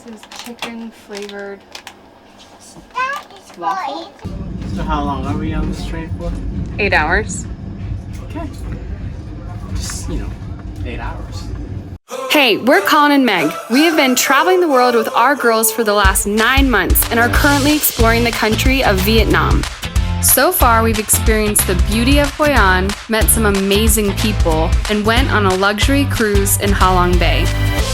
This is chicken flavored That is waffle. So how long are we on this train for? 8 hours. Okay. Just, 8 hours. Hey, we're Colin and Meg. We have been traveling the world with our girls for the last 9 months and are currently exploring the country of Vietnam. So far, we've experienced the beauty of Hoi An, met some amazing people, and went on a luxury cruise in Ha Long Bay.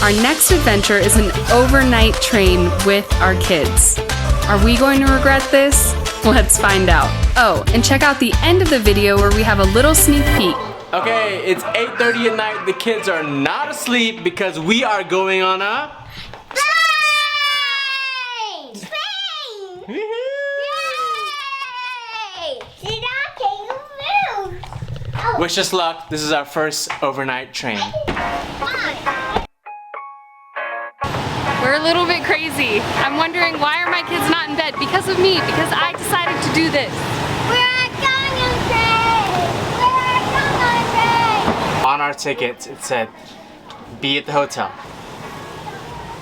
Our next adventure is an overnight train with our kids. Are we going to regret this? Let's find out. Oh, and check out the end of the video where we have a little sneak peek. Okay, it's 8:30 at night. The kids are not asleep because we are going on a... Train! Yay! Can you move? Oh. Wish us luck. This is our first overnight train. We're a little bit crazy. I'm wondering, why are my kids not in bed? Because of me, because I decided to do this. We're going on train! We're going on train! On our tickets, it said, be at the hotel.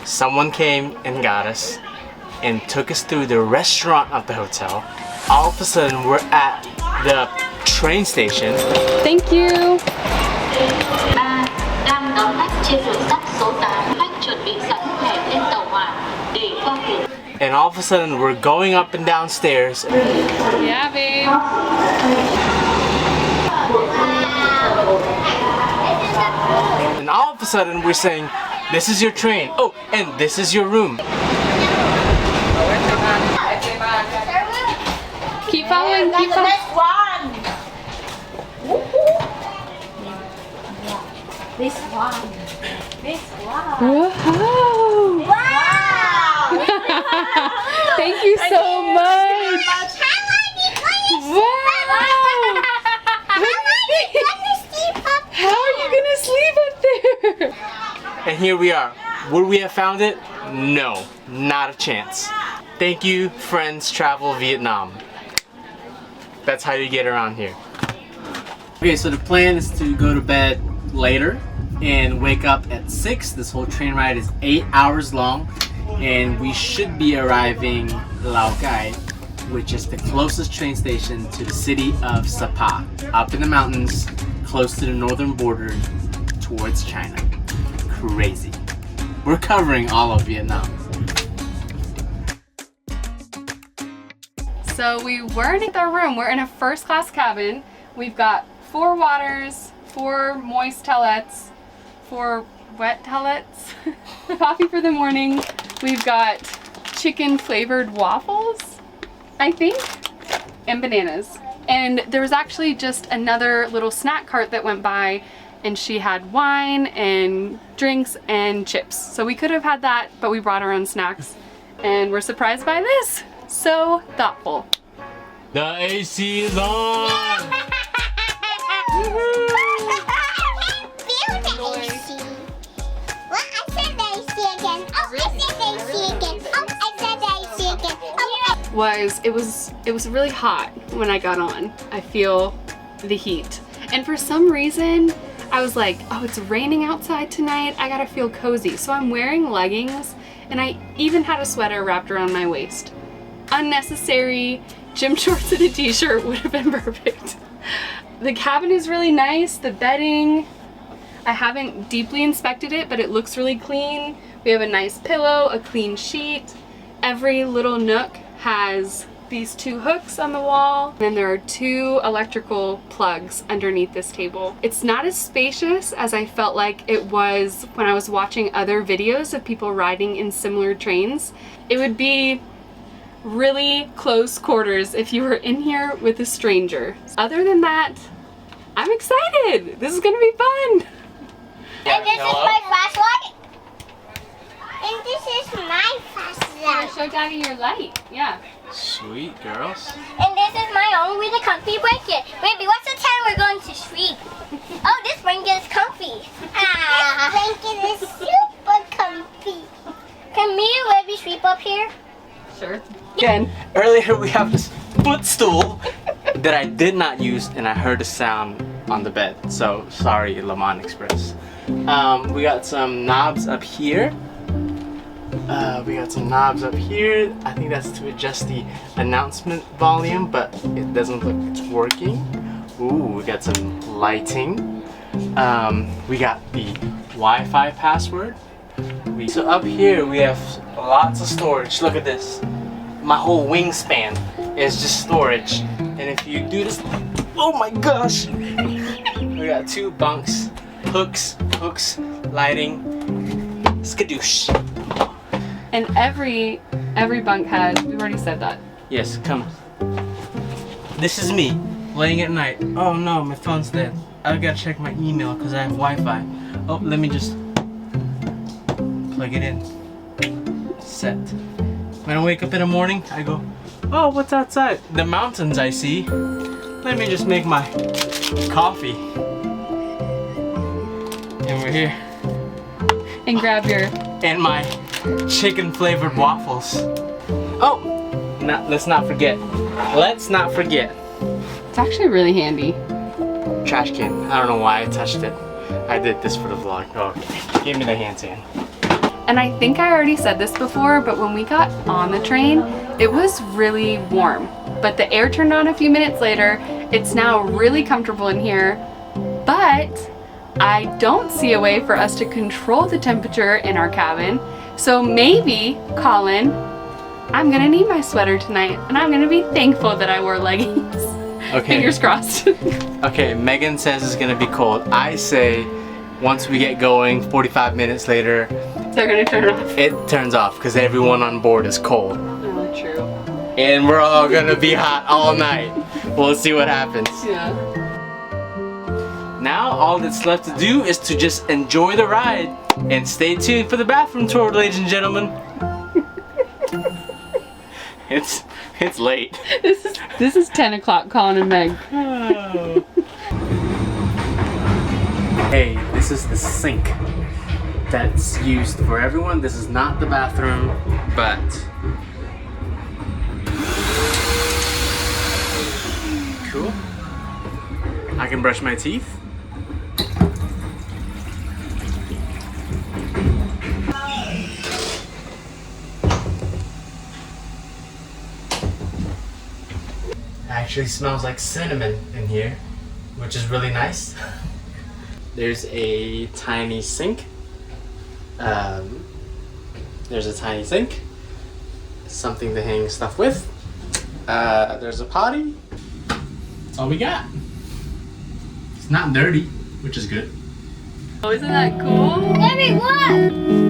Someone came and got us and took us through the restaurant of the hotel. All of a sudden, we're at the train station. Thank you. And all of a sudden, we're going up and down stairs. Yeah, babe. And all of a sudden, we're saying, this is your train. Oh, and this is your room. Keep following, keep following. This one. This one. Whoa. Wow! Thank you so much. Wow. How are you gonna sleep up there? And here we are. Would we have found it? No, not a chance. Thank you, Friends Travel Vietnam. That's how you get around here. Okay, so the plan is to go to bed later and wake up at 6. This whole train ride is 8 hours long, and we should be arriving Lao Cai, which is the closest train station to the city of Sapa, up in the mountains, close to the northern border towards China. Crazy. We're covering all of Vietnam. So we weren't at our room. We're in a first class cabin. We've got 4 waters, 4 moist towelettes, 4 wet towelettes, coffee for the morning. We've got chicken flavored waffles, I think, and bananas. And there was actually just another little snack cart that went by, and she had wine and drinks and chips. So we could have had that, but we brought our own snacks. And we're surprised by this. So thoughtful. The AC is on! Feel the AC. What? I said the AC again. Oh, I said the AC again. Oh, I said the AC again. Oh, It was really hot when I got on. I feel the heat. And for some reason, I was like, oh, it's raining outside tonight. I gotta feel cozy. So I'm wearing leggings, and I even had a sweater wrapped around my waist. Unnecessary. Gym shorts and a t-shirt would have been perfect. The cabin is really nice. The bedding, I haven't deeply inspected it, but it looks really clean. We have a nice pillow, a clean sheet. Every little nook has these 2 hooks on the wall, and then there are 2 electrical plugs underneath this table. It's not as spacious as I felt like it was when I was watching other videos of people riding in similar trains. It would be really close quarters if you were in here with a stranger. Other than that, I'm excited. This is gonna be fun. and this is my flashlight. And this is my flashlight. Show Daddy your light. Yeah. Sweet girls. And this is my own really comfy blanket. Baby, what's the time we're going to sleep? Oh, this blanket is comfy. Ah, this blanket is super comfy. Can me and Webby sleep up here? Sure. Again, earlier we have this footstool that I did not use, and I heard a sound on the bed. So sorry, Laman Express. We got some knobs up here We got some knobs up here. I think that's to adjust the announcement volume, but it doesn't look it's working. Ooh, we got some lighting. We got the Wi-Fi password. So up here we have lots of storage. Look at this. My whole wingspan is just storage. And if you do this, oh my gosh! We got 2 bunks, hooks, lighting, skadoosh. And every bunk had, we've already said that. Yes, come. This is me, laying at night. Oh no, my phone's dead. I gotta check my email because I have Wi-Fi. Oh, let me just plug it in. Set. When I wake up in the morning, I go, oh, what's outside? The mountains I see. Let me just make my coffee. And we're here. And grab your... And my chicken flavored waffles. Oh, let's not forget. Let's not forget. It's actually really handy. Trash can. I don't know why I touched it. I did this for the vlog. Oh, okay. Give me the hand sand. And I think I already said this before, but when we got on the train, it was really warm. But the air turned on a few minutes later. It's now really comfortable in here, but I don't see a way for us to control the temperature in our cabin. So maybe, Colin, I'm gonna need my sweater tonight, and I'm gonna be thankful that I wore leggings. Okay. Fingers crossed. Okay, Megan says it's gonna be cold. I say once we get going, 45 minutes later, They're gonna turn it off. it turns off because everyone on board is cold. Oh, true. And we're all gonna be hot all night. We'll see what happens. Yeah. Now all that's left to do is to just enjoy the ride and stay tuned for the bathroom tour, ladies and gentlemen. It's late. This is 10 o'clock, Colin and Meg. Oh. Hey, this is the sink that's used for everyone. This is not the bathroom, but cool. I can brush my teeth. Actually smells like cinnamon in here, which is really nice. There's a tiny sink. Something to hang stuff with. There's a potty. That's all we got. It's not dirty, which is good. Oh, isn't that cool? Daddy, look!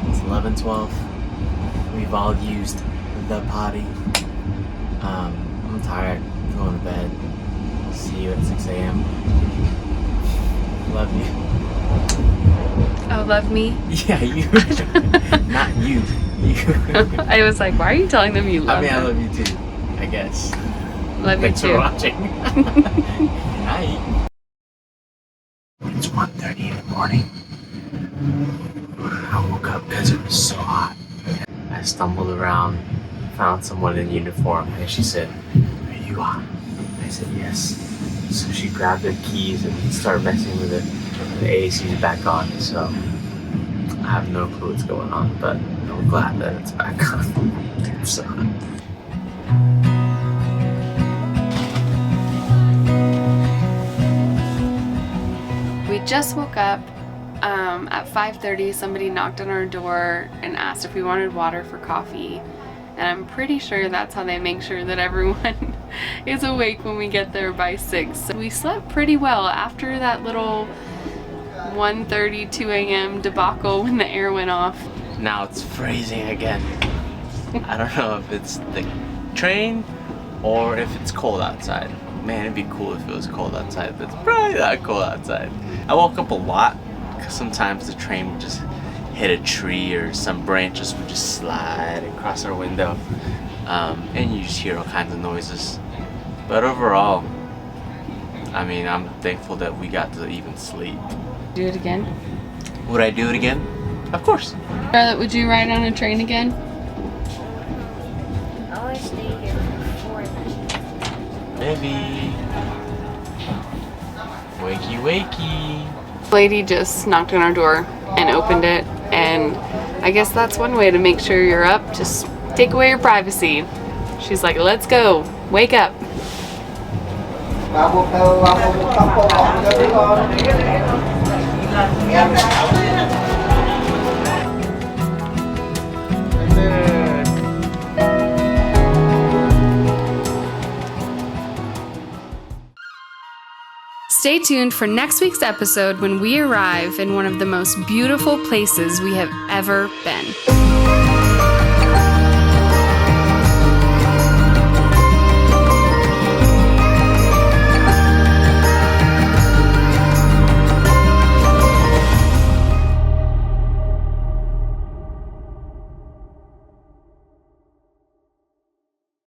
It's 11:12. We've all used the potty. I'm tired. I'm going to bed. See you at 6 a.m. Love you. Oh, love me? Yeah, you. Not you. You. I was like, why are you telling them you love I them? love you too, I guess. Love you Thanks too. for watching. Night. It's 1:30 in the morning. I woke up because it was so hot. I stumbled around, found someone in uniform, and she said, "Are you hot?" I said, "Yes." So she grabbed the keys and started messing with it. The AC is back on, so I have no clue what's going on, but I'm glad that it's back on. So. We just woke up at 5:30. Somebody knocked on our door and asked if we wanted water for coffee. And I'm pretty sure that's how they make sure that everyone is awake when we get there by 6. So we slept pretty well after that little 1:30, 2 a.m. debacle when the air went off. Now it's freezing again. I don't know if it's the train or if it's cold outside. Man, it'd be cool if it was cold outside, but it's probably not cold outside. I woke up a lot because sometimes the train would just hit a tree or some branches would just slide across our window. And you just hear all kinds of noises. But overall, I mean, I'm thankful that we got to even sleep. Do it again? Would I do it again? Of course. Charlotte, would you ride on a train again? I want to stay here for 4 nights. Maybe. Wakey, wakey. Lady just knocked on our door and opened it, and I guess that's one way to make sure you're up. Just take away your privacy. She's like, let's go, wake up. Stay tuned for next week's episode when we arrive in one of the most beautiful places we have ever been.